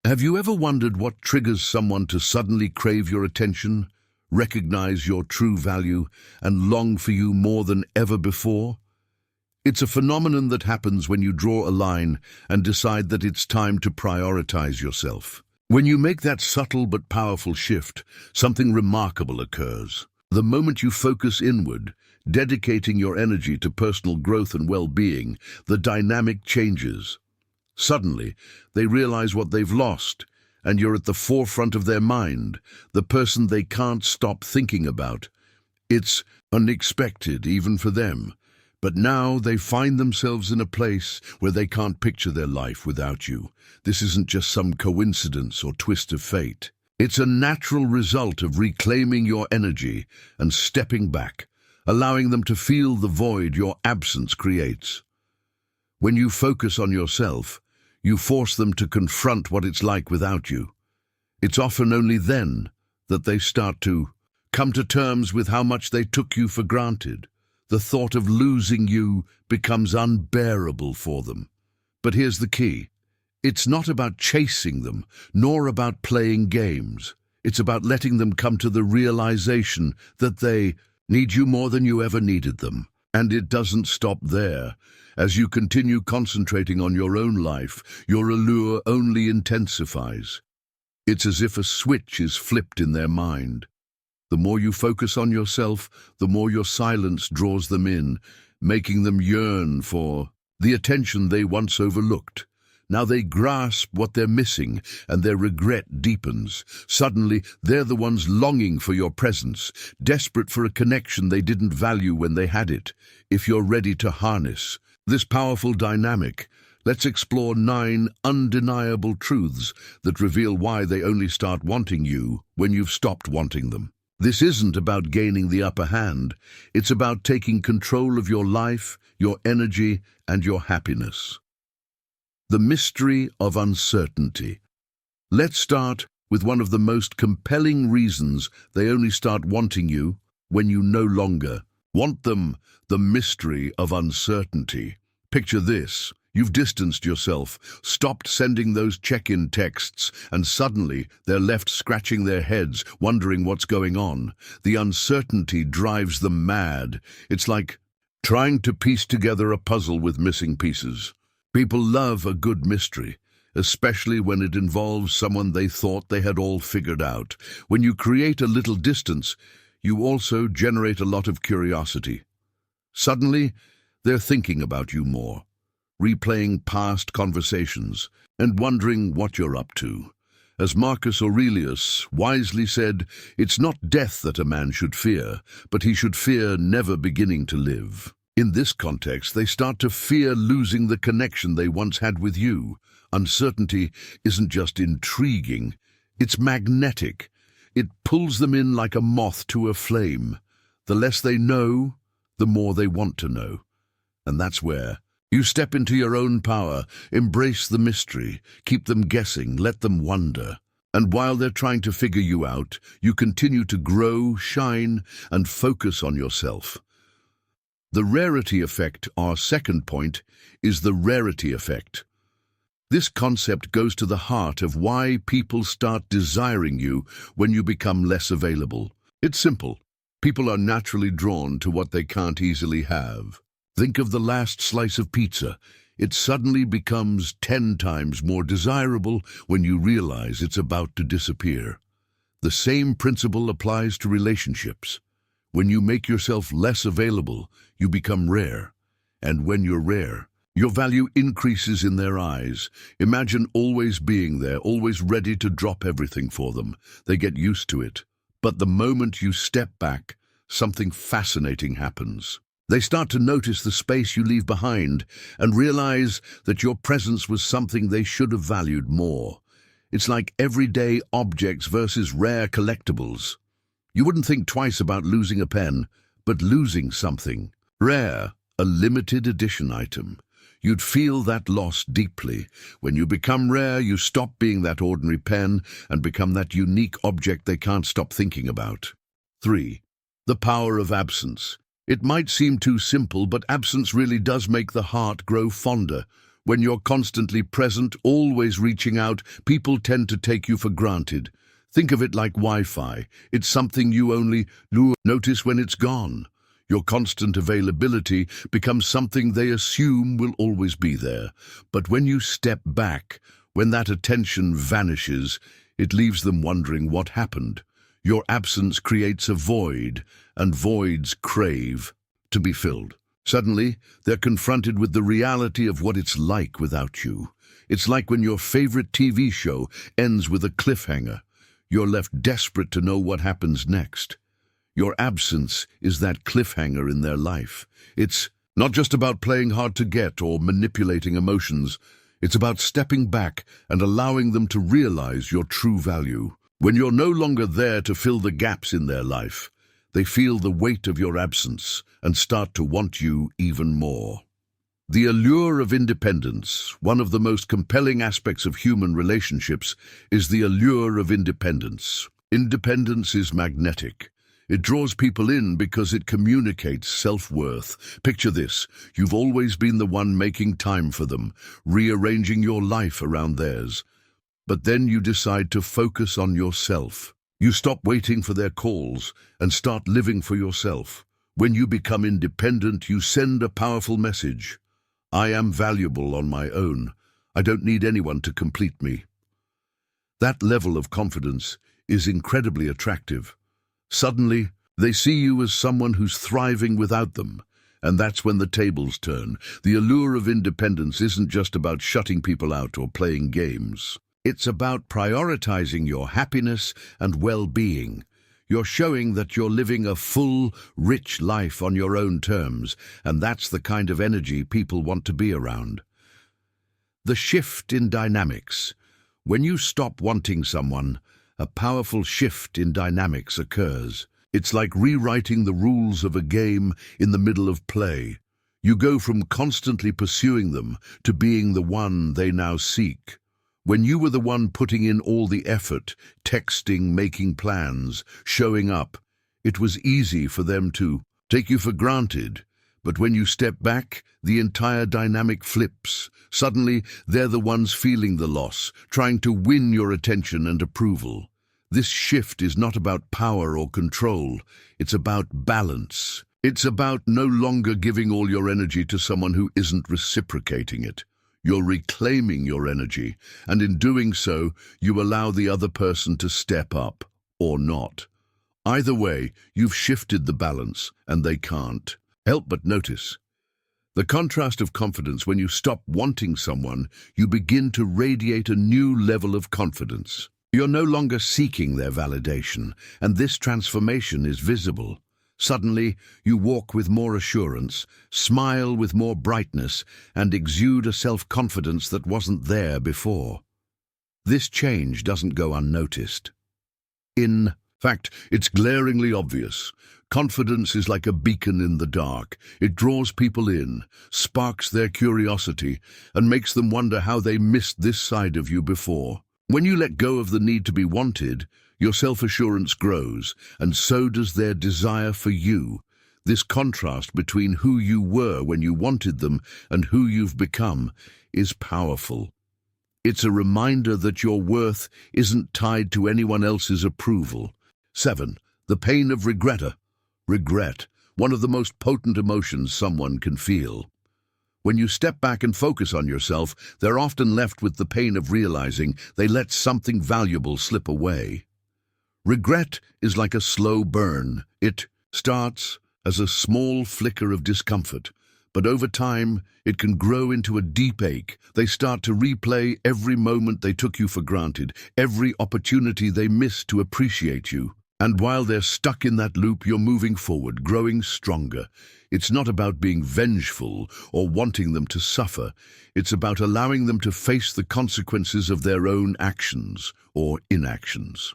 Have you ever wondered what triggers someone to suddenly crave your attention, recognize your true value, and long for you more than ever before? It's a phenomenon that happens when you draw a line and decide that it's time to prioritize yourself. When you make that subtle but powerful shift, something remarkable occurs. The moment you focus inward, dedicating your energy to personal growth and well-being, the dynamic changes. Suddenly, they realize what they've lost, and you're at the forefront of their mind, the person they can't stop thinking about. It's unexpected, even for them. But now they find themselves in a place where they can't picture their life without you. This isn't just some coincidence or twist of fate. It's a natural result of reclaiming your energy and stepping back, allowing them to feel the void your absence creates. When you focus on yourself, you force them to confront what it's like without you. It's often only then that they start to come to terms with how much they took you for granted. The thought of losing you becomes unbearable for them. But here's the key. It's not about chasing them, nor about playing games. It's about letting them come to the realization that they need you more than you ever needed them. And it doesn't stop there. As you continue concentrating on your own life, your allure only intensifies. It's as if a switch is flipped in their mind. The more you focus on yourself, the more your silence draws them in, making them yearn for the attention they once overlooked. Now they grasp what they're missing, and their regret deepens. Suddenly, they're the ones longing for your presence, desperate for a connection they didn't value when they had it. If you're ready to harness this powerful dynamic, let's explore 9 undeniable truths that reveal why they only start wanting you when you've stopped wanting them. This isn't about gaining the upper hand. It's about taking control of your life, your energy, and your happiness. The mystery of uncertainty. Let's start with one of the most compelling reasons they only start wanting you when you no longer want them: the mystery of uncertainty. Picture this. You've distanced yourself, stopped sending those check-in texts, and suddenly they're left scratching their heads, wondering what's going on. The uncertainty drives them mad. It's like trying to piece together a puzzle with missing pieces. People love a good mystery, especially when it involves someone they thought they had all figured out. When you create a little distance, you also generate a lot of curiosity. Suddenly, they're thinking about you more, replaying past conversations, and wondering what you're up to. As Marcus Aurelius wisely said, it's not death that a man should fear, but he should fear never beginning to live. In this context, they start to fear losing the connection they once had with you. Uncertainty isn't just intriguing, it's magnetic. It pulls them in like a moth to a flame. The less they know, the more they want to know. And that's where you step into your own power, embrace the mystery, keep them guessing, let them wonder. And while they're trying to figure you out, you continue to grow, shine, and focus on yourself. The rarity effect, our second point, is the rarity effect. This concept goes to the heart of why people start desiring you when you become less available. It's simple. People are naturally drawn to what they can't easily have. Think of the last slice of pizza. It suddenly becomes 10 times more desirable when you realize it's about to disappear. The same principle applies to relationships. When you make yourself less available, you become rare. And when you're rare, your value increases in their eyes. Imagine always being there, always ready to drop everything for them. They get used to it. But the moment you step back, something fascinating happens. They start to notice the space you leave behind and realize that your presence was something they should have valued more. It's like everyday objects versus rare collectibles. You wouldn't think twice about losing a pen, but losing something rare, a limited edition item. You'd feel that loss deeply. When you become rare, you stop being that ordinary pen and become that unique object they can't stop thinking about. 3. The power of absence. It might seem too simple, but absence really does make the heart grow fonder. When you're constantly present, always reaching out, people tend to take you for granted. Think of it like Wi-Fi. It's something you only notice when it's gone. Your constant availability becomes something they assume will always be there. But when you step back, when that attention vanishes, it leaves them wondering what happened. Your absence creates a void, and voids crave to be filled. Suddenly, they're confronted with the reality of what it's like without you. It's like when your favorite TV show ends with a cliffhanger. You're left desperate to know what happens next. Your absence is that cliffhanger in their life. It's not just about playing hard to get or manipulating emotions. It's about stepping back and allowing them to realize your true value. When you're no longer there to fill the gaps in their life, they feel the weight of your absence and start to want you even more. The allure of independence, one of the most compelling aspects of human relationships, is the allure of independence. Independence is magnetic. It draws people in because it communicates self-worth. Picture this: you've always been the one making time for them, rearranging your life around theirs. But then you decide to focus on yourself. You stop waiting for their calls and start living for yourself. When you become independent, you send a powerful message. I am valuable on my own. I don't need anyone to complete me. That level of confidence is incredibly attractive. Suddenly, they see you as someone who's thriving without them. And that's when the tables turn. The allure of independence isn't just about shutting people out or playing games. It's about prioritizing your happiness and well-being. You're showing that you're living a full, rich life on your own terms, and that's the kind of energy people want to be around. The shift in dynamics. When you stop wanting someone, a powerful shift in dynamics occurs. It's like rewriting the rules of a game in the middle of play. You go from constantly pursuing them to being the one they now seek. When you were the one putting in all the effort, texting, making plans, showing up, it was easy for them to take you for granted. But when you step back, the entire dynamic flips. Suddenly, they're the ones feeling the loss, trying to win your attention and approval. This shift is not about power or control. It's about balance. It's about no longer giving all your energy to someone who isn't reciprocating it. You're reclaiming your energy, and in doing so, you allow the other person to step up, or not. Either way, you've shifted the balance, and they can't help but notice. The contrast of confidence: when you stop wanting someone, you begin to radiate a new level of confidence. You're no longer seeking their validation, and this transformation is visible. Suddenly, you walk with more assurance, smile with more brightness, and exude a self-confidence that wasn't there before. This change doesn't go unnoticed. In fact, it's glaringly obvious. Confidence is like a beacon in the dark. It draws people in, sparks their curiosity, and makes them wonder how they missed this side of you before. When you let go of the need to be wanted, your self-assurance grows, and so does their desire for you. This contrast between who you were when you wanted them and who you've become is powerful. It's a reminder that your worth isn't tied to anyone else's approval. 7. The pain of regret. Regret, one of the most potent emotions someone can feel. When you step back and focus on yourself, they're often left with the pain of realizing they let something valuable slip away. Regret is like a slow burn. It starts as a small flicker of discomfort, but over time it can grow into a deep ache. They start to replay every moment they took you for granted, every opportunity they missed to appreciate you. And while they're stuck in that loop, you're moving forward, growing stronger. It's not about being vengeful or wanting them to suffer. It's about allowing them to face the consequences of their own actions or inactions.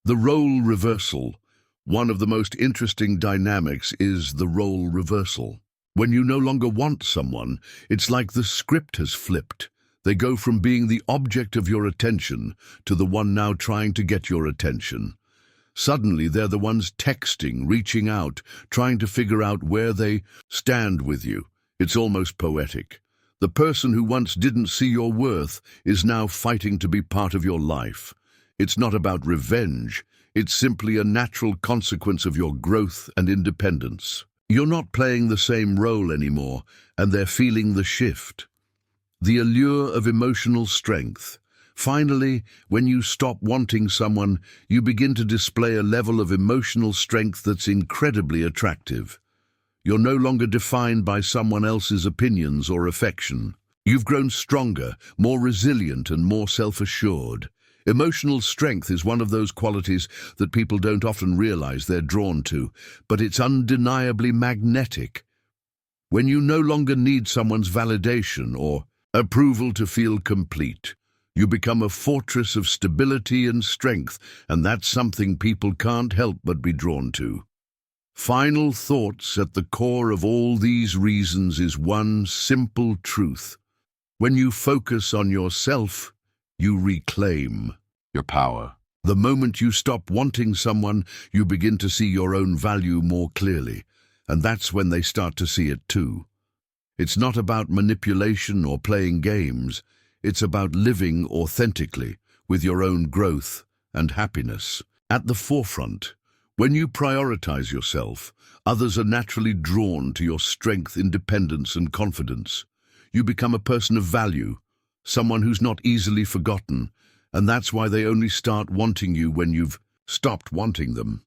The role reversal. One of the most interesting dynamics is the role reversal. When you no longer want someone, it's like the script has flipped. They go from being the object of your attention to the one now trying to get your attention. Suddenly, they're the ones texting, reaching out, trying to figure out where they stand with you. It's almost poetic. The person who once didn't see your worth is now fighting to be part of your life. It's not about revenge. It's simply a natural consequence of your growth and independence. You're not playing the same role anymore, and they're feeling the shift. The allure of emotional strength. Finally, when you stop wanting someone, you begin to display a level of emotional strength that's incredibly attractive. You're no longer defined by someone else's opinions or affection. You've grown stronger, more resilient, and more self-assured. Emotional strength is one of those qualities that people don't often realize they're drawn to, but it's undeniably magnetic. When you no longer need someone's validation or approval to feel complete, you become a fortress of stability and strength, and that's something people can't help but be drawn to. Final thoughts at the core of all these reasons is one simple truth. When you focus on yourself, you reclaim your power. The moment you stop wanting someone, you begin to see your own value more clearly, and that's when they start to see it too. It's not about manipulation or playing games. It's about living authentically, with your own growth and happiness at the forefront. When you prioritize yourself, others are naturally drawn to your strength, independence, and confidence. You become a person of value, someone who's not easily forgotten, and that's why they only start wanting you when you've stopped wanting them.